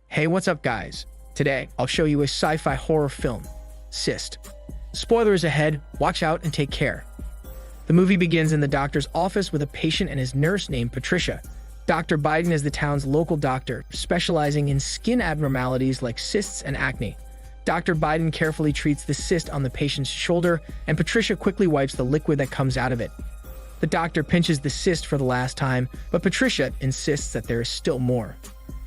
Hey, what's up guys? Today, I'll show you a sci-fi horror film, CYST. Spoilers ahead, watch out and take care. The movie begins in the doctor's office with a patient and his nurse named Patricia. Dr. Biden is the town's local doctor, specializing in skin abnormalities like cysts and acne. Dr. Biden carefully treats the cyst on the patient's shoulder, and Patricia quickly wipes the liquid that comes out of it. The doctor pinches the cyst for the last time, but Patricia insists that there is still more.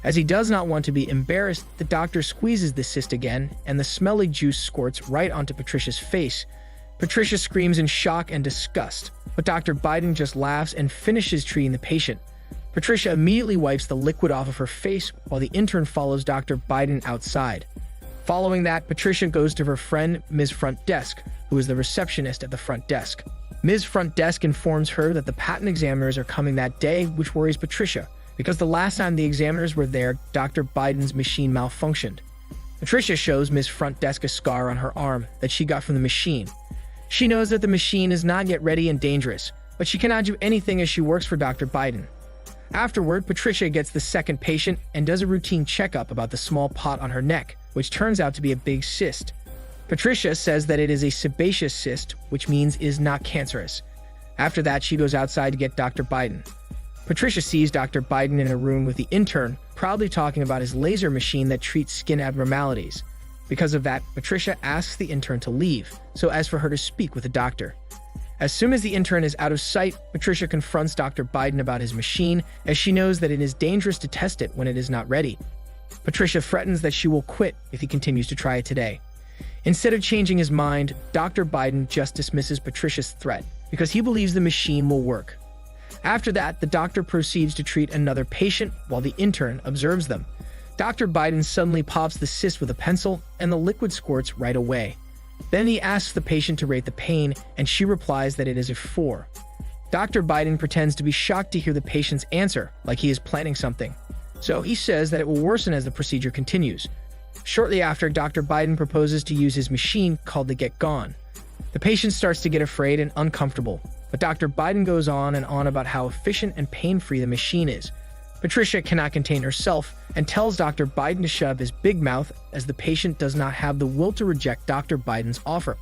As he does not want to be embarrassed, the doctor squeezes the cyst again, and the smelly juice squirts right onto Patricia's face. Patricia screams in shock and disgust, but Dr. Biden just laughs and finishes treating the patient. Patricia immediately wipes the liquid off of her face while the intern follows Dr. Biden outside. Following that, Patricia goes to her friend, Ms. Front Desk, who is the receptionist at the front desk. Ms. Front Desk informs her that the patent examiners are coming that day, which worries Patricia, because the last time the examiners were there, Dr. Biden's machine malfunctioned. Patricia shows Ms. Front Desk a scar on her arm that she got from the machine. She knows that the machine is not yet ready and dangerous, but she cannot do anything as she works for Dr. Biden. Afterward, Patricia gets the second patient and does a routine checkup about the small pot on her neck, which turns out to be a big cyst. Patricia says that it is a sebaceous cyst, which means it is not cancerous. After that, she goes outside to get Dr. Biden. Patricia sees Dr. Biden in a room with the intern, proudly talking about his laser machine that treats skin abnormalities. Because of that, Patricia asks the intern to leave, so as for her to speak with the doctor. As soon as the intern is out of sight, Patricia confronts Dr. Biden about his machine, as she knows that it is dangerous to test it when it is not ready. Patricia threatens that she will quit if he continues to try it today. Instead of changing his mind, Dr. Biden just dismisses Patricia's threat, because he believes the machine will work. After that, the doctor proceeds to treat another patient while the intern observes them. Dr. Biden suddenly pops the cyst with a pencil, and the liquid squirts right away. Then he asks the patient to rate the pain, and she replies that it is a 4. Dr. Biden pretends to be shocked to hear the patient's answer, like he is planning something. So he says that it will worsen as the procedure continues. Shortly after, Dr. Biden proposes to use his machine called the Get Gone. The patient starts to get afraid and uncomfortable, but Dr. Biden goes on and on about how efficient and pain-free the machine is. Patricia cannot contain herself and tells Dr. Biden to shut up his big mouth, as the patient does not have the will to reject Dr. Biden's offer.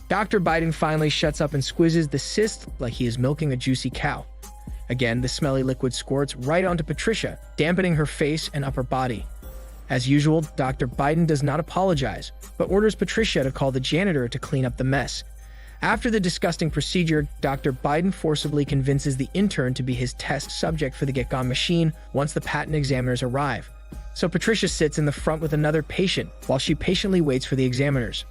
Dr. Biden finally shuts up and squeezes the cyst like he is milking a juicy cow. Again, the smelly liquid squirts right onto Patricia, dampening her face and upper body. As usual, Dr. Biden does not apologize, but orders Patricia to call the janitor to clean up the mess. After the disgusting procedure, Dr. Biden forcibly convinces the intern to be his test subject for the Get Gone machine once the patent examiners arrive. So Patricia sits in the front with another patient while she patiently waits for the examiners.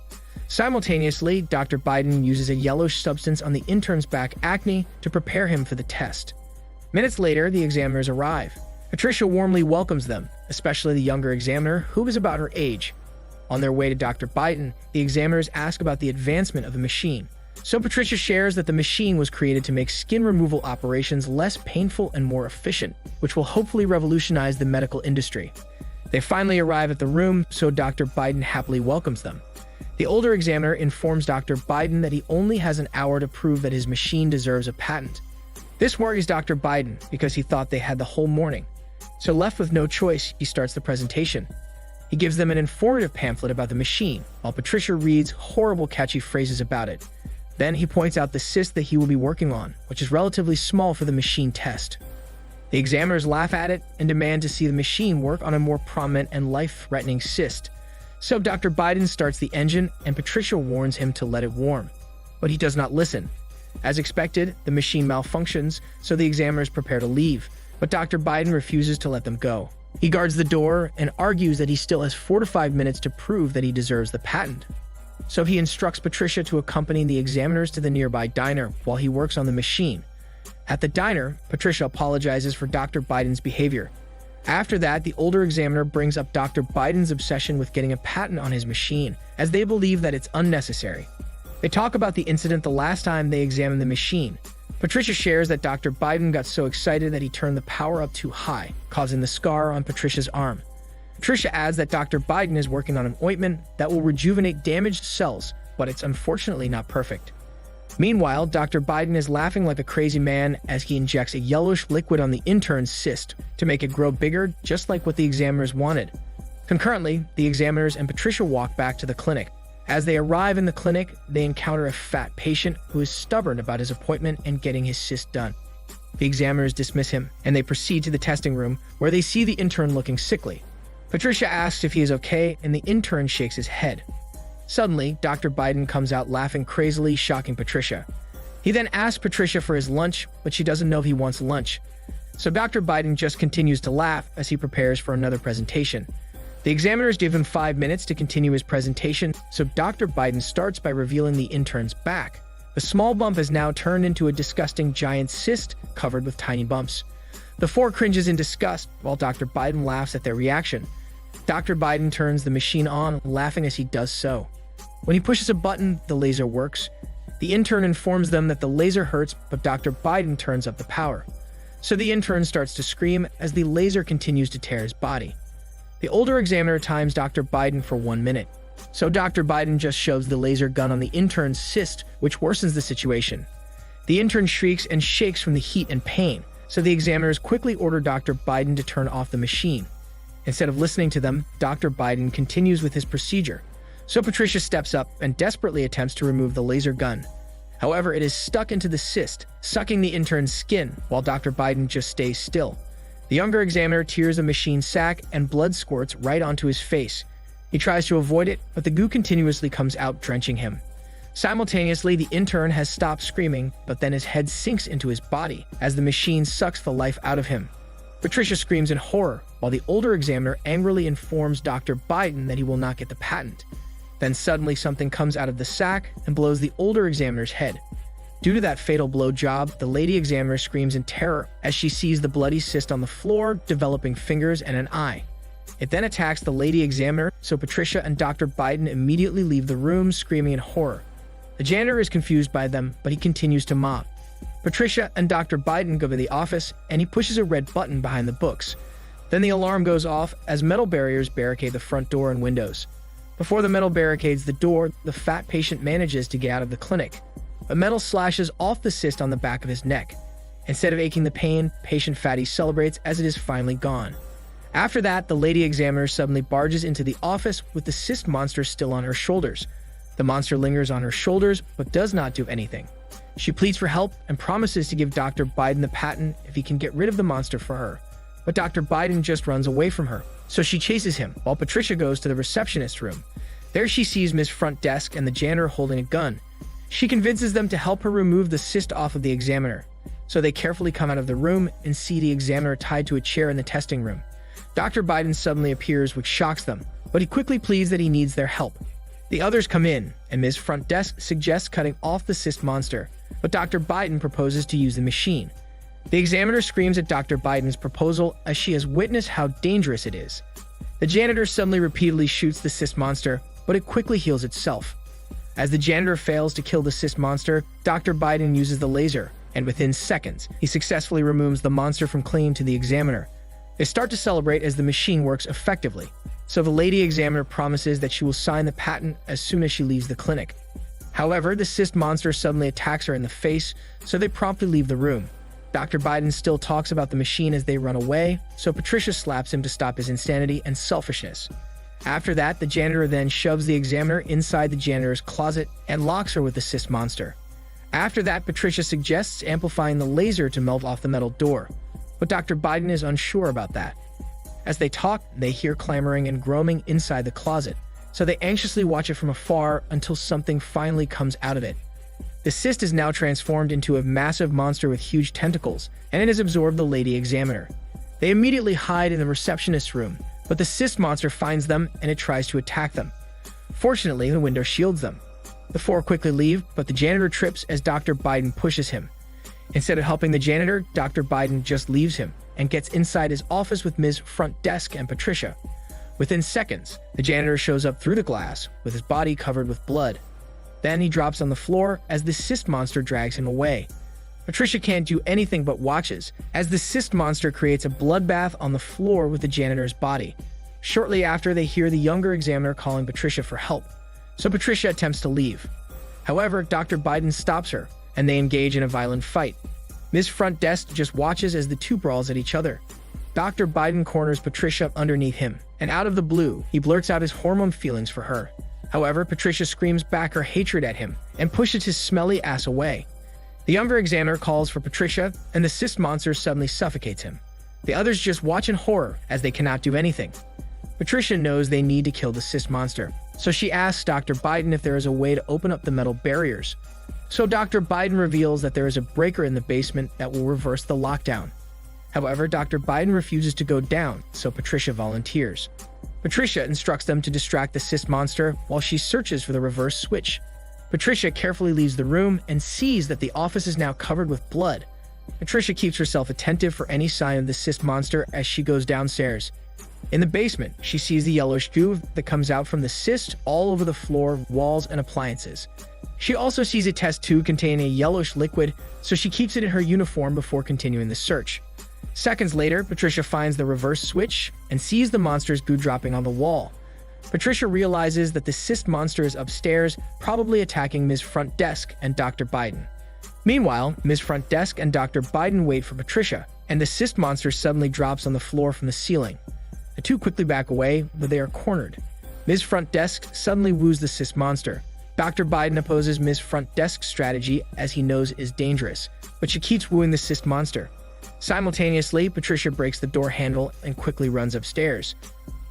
Simultaneously, Dr. Biden uses a yellowish substance on the intern's back acne to prepare him for the test. Minutes later, the examiners arrive. Patricia warmly welcomes them, especially the younger examiner, who is about her age. On their way to Dr. Biden, the examiners ask about the advancement of the machine. So Patricia shares that the machine was created to make skin removal operations less painful and more efficient, which will hopefully revolutionize the medical industry. They finally arrive at the room, so Dr. Biden happily welcomes them. The older examiner informs Dr. Biden that he only has an hour to prove that his machine deserves a patent. This worries Dr. Biden because he thought they had the whole morning. So left with no choice, he starts the presentation. He gives them an informative pamphlet about the machine, while Patricia reads horrible catchy phrases about it. Then he points out the cyst that he will be working on, which is relatively small for the machine test. The examiners laugh at it and demand to see the machine work on a more prominent and life-threatening cyst. So Dr. Biden starts the engine, and Patricia warns him to let it warm. But he does not listen. As expected, the machine malfunctions, so the examiners prepare to leave, but Dr. Biden refuses to let them go. He guards the door and argues that he still has 4 to 5 minutes to prove that he deserves the patent. So he instructs Patricia to accompany the examiners to the nearby diner while he works on the machine. At the diner, Patricia apologizes for Dr. Biden's behavior. After that, the older examiner brings up Dr. Biden's obsession with getting a patent on his machine, as they believe that it's unnecessary. They talk about the incident the last time they examined the machine. Patricia shares that Dr. Biden got so excited that he turned the power up too high, causing the scar on Patricia's arm. Patricia adds that Dr. Biden is working on an ointment that will rejuvenate damaged cells, but it's unfortunately not perfect. Meanwhile, Dr. Biden is laughing like a crazy man as he injects a yellowish liquid on the intern's cyst to make it grow bigger, just like what the examiners wanted. Concurrently, the examiners and Patricia walk back to the clinic. As they arrive in the clinic, they encounter a fat patient who is stubborn about his appointment and getting his cyst done. The examiners dismiss him, and they proceed to the testing room, where they see the intern looking sickly. Patricia asks if he is okay, and the intern shakes his head. Suddenly, Dr. Biden comes out laughing crazily, shocking Patricia. He then asks Patricia for his lunch, but she doesn't know if he wants lunch. So Dr. Biden just continues to laugh as he prepares for another presentation. The examiners give him 5 minutes to continue his presentation, so Dr. Biden starts by revealing the intern's back. The small bump has now turned into a disgusting giant cyst covered with tiny bumps. The four cringes in disgust, while Dr. Biden laughs at their reaction. Dr. Biden turns the machine on, laughing as he does so. When he pushes a button, the laser works. The intern informs them that the laser hurts, but Dr. Biden turns up the power. So the intern starts to scream as the laser continues to tear his body. The older examiner times Dr. Biden for 1 minute. So Dr. Biden just shoves the laser gun on the intern's cyst, which worsens the situation. The intern shrieks and shakes from the heat and pain, so the examiners quickly order Dr. Biden to turn off the machine. Instead of listening to them, Dr. Biden continues with his procedure. So Patricia steps up and desperately attempts to remove the laser gun. However, it is stuck into the cyst, sucking the intern's skin, while Dr. Biden just stays still. The younger examiner tears the machine sack and blood squirts right onto his face. He tries to avoid it, but the goo continuously comes out, drenching him. Simultaneously, the intern has stopped screaming, but then his head sinks into his body as the machine sucks the life out of him. Patricia screams in horror, while the older examiner angrily informs Dr. Biden that he will not get the patent. Then suddenly something comes out of the sack and blows the older examiner's head. Due to that fatal blow job, the lady examiner screams in terror as she sees the bloody cyst on the floor, developing fingers and an eye. It then attacks the lady examiner, so Patricia and Dr. Biden immediately leave the room, screaming in horror. The janitor is confused by them, but he continues to mop. Patricia and Dr. Biden go to the office, and he pushes a red button behind the books. Then the alarm goes off as metal barriers barricade the front door and windows. Before the metal barricades the door, the fat patient manages to get out of the clinic. But metal slashes off the cyst on the back of his neck. Instead of aching the pain, patient Fatty celebrates as it is finally gone. After that, the lady examiner suddenly barges into the office with the cyst monster still on her shoulders. The monster lingers on her shoulders, but does not do anything. She pleads for help and promises to give Dr. Biden the patent if he can get rid of the monster for her. But Dr. Biden just runs away from her, so she chases him while Patricia goes to the receptionist's room. There she sees Ms. Front Desk and the janitor holding a gun. She convinces them to help her remove the cyst off of the examiner. So they carefully come out of the room and see the examiner tied to a chair in the testing room. Dr. Biden suddenly appears, which shocks them, but he quickly pleads that he needs their help. The others come in, and Ms. Front Desk suggests cutting off the cyst monster, but Dr. Biden proposes to use the machine. The examiner screams at Dr. Biden's proposal as she has witnessed how dangerous it is. The janitor suddenly repeatedly shoots the cyst monster, but it quickly heals itself. As the janitor fails to kill the cyst monster, Dr. Biden uses the laser, and within seconds, he successfully removes the monster from clinging to the examiner. They start to celebrate as the machine works effectively, so the lady examiner promises that she will sign the patent as soon as she leaves the clinic. However, the cyst monster suddenly attacks her in the face, so they promptly leave the room. Dr. Biden still talks about the machine as they run away, so Patricia slaps him to stop his insanity and selfishness. After that, the janitor then shoves the examiner inside the janitor's closet and locks her with the cyst monster. After that, Patricia suggests amplifying the laser to melt off the metal door, but Dr. Biden is unsure about that. As they talk, they hear clamoring and groaning inside the closet, so they anxiously watch it from afar until something finally comes out of it. The cyst is now transformed into a massive monster with huge tentacles, and it has absorbed the lady examiner. They immediately hide in the receptionist's room, but the cyst monster finds them and it tries to attack them. Fortunately, the window shields them. The four quickly leave, but the janitor trips as Dr. Biden pushes him. Instead of helping the janitor, Dr. Biden just leaves him and gets inside his office with Ms. Front Desk and Patricia. Within seconds, the janitor shows up through the glass with his body covered with blood. Then he drops on the floor as the cyst monster drags him away. Patricia can't do anything but watches as the cyst monster creates a bloodbath on the floor with the janitor's body. Shortly after, they hear the younger examiner calling Patricia for help, so Patricia attempts to leave. However, Dr. Biden stops her, and they engage in a violent fight. Ms. Front Desk just watches as the two brawls at each other. Dr. Biden corners Patricia underneath him, and out of the blue, he blurts out his hormone feelings for her. However, Patricia screams back her hatred at him and pushes his smelly ass away. The younger examiner calls for Patricia, and the cyst monster suddenly suffocates him. The others just watch in horror as they cannot do anything. Patricia knows they need to kill the cyst monster, so she asks Dr. Biden if there is a way to open up the metal barriers. So Dr. Biden reveals that there is a breaker in the basement that will reverse the lockdown. However, Dr. Biden refuses to go down, so Patricia volunteers. Patricia instructs them to distract the cyst monster while she searches for the reverse switch. Patricia carefully leaves the room and sees that the office is now covered with blood. Patricia keeps herself attentive for any sign of the cyst monster as she goes downstairs. In the basement, she sees the yellowish goo that comes out from the cyst all over the floor, walls, and appliances. She also sees a test tube containing a yellowish liquid, so she keeps it in her uniform before continuing the search. Seconds later, Patricia finds the reverse switch and sees the monster's goo dropping on the wall. Patricia realizes that the cyst monster is upstairs, probably attacking Ms. Front Desk and Dr. Biden. Meanwhile, Ms. Front Desk and Dr. Biden wait for Patricia, and the cyst monster suddenly drops on the floor from the ceiling. The two quickly back away, but they are cornered. Ms. Front Desk suddenly woos the cyst monster. Dr. Biden opposes Ms. Front Desk's strategy as he knows it is dangerous, but she keeps wooing the cyst monster. Simultaneously, Patricia breaks the door handle and quickly runs upstairs.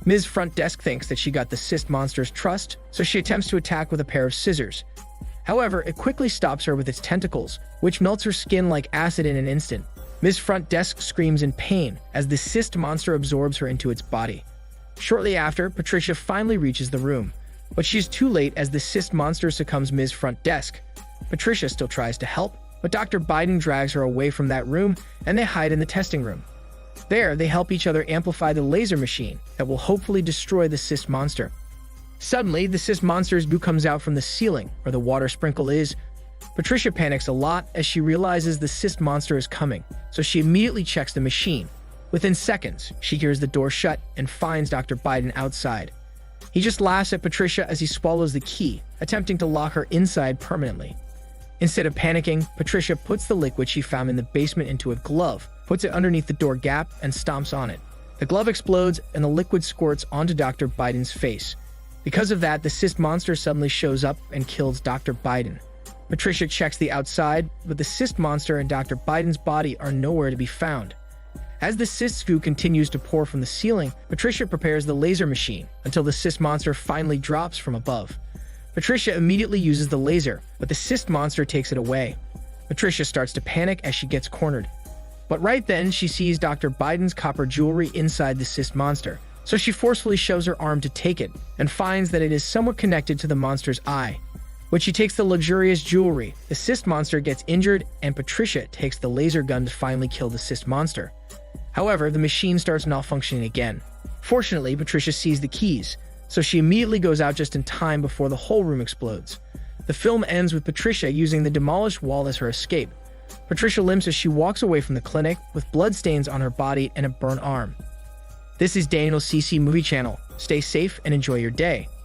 Ms. Front Desk thinks that she got the cyst monster's trust, so she attempts to attack with a pair of scissors. However, it quickly stops her with its tentacles, which melts her skin like acid in an instant. Ms. Front Desk screams in pain as the cyst monster absorbs her into its body. Shortly after, Patricia finally reaches the room, but she's too late as the cyst monster succumbs Ms. Front Desk. Patricia still tries to help, but Dr. Biden drags her away from that room and they hide in the testing room. There, they help each other amplify the laser machine that will hopefully destroy the cyst monster. Suddenly, the cyst monster's goo comes out from the ceiling where the water sprinkle is. Patricia panics a lot as she realizes the cyst monster is coming, so she immediately checks the machine. Within seconds, she hears the door shut and finds Dr. Biden outside. He just laughs at Patricia as he swallows the key, attempting to lock her inside permanently. Instead of panicking, Patricia puts the liquid she found in the basement into a glove, puts it underneath the door gap, and stomps on it. The glove explodes and the liquid squirts onto Dr. Biden's face. Because of that, the cyst monster suddenly shows up and kills Dr. Biden. Patricia checks the outside, but the cyst monster and Dr. Biden's body are nowhere to be found. As the cyst goo continues to pour from the ceiling, Patricia prepares the laser machine until the cyst monster finally drops from above. Patricia immediately uses the laser, but the cyst monster takes it away. Patricia starts to panic as she gets cornered. But right then, she sees Dr. Biden's copper jewelry inside the cyst monster, so she forcefully shoves her arm to take it and finds that it is somewhat connected to the monster's eye. When she takes the luxurious jewelry, the cyst monster gets injured and Patricia takes the laser gun to finally kill the cyst monster. However, the machine starts malfunctioning again. Fortunately, Patricia sees the keys, so she immediately goes out just in time before the whole room explodes. The film ends with Patricia using the demolished wall as her escape. Patricia limps as she walks away from the clinic with bloodstains on her body and a burnt arm. This is Daniel's CC Movie Channel. Stay safe and enjoy your day.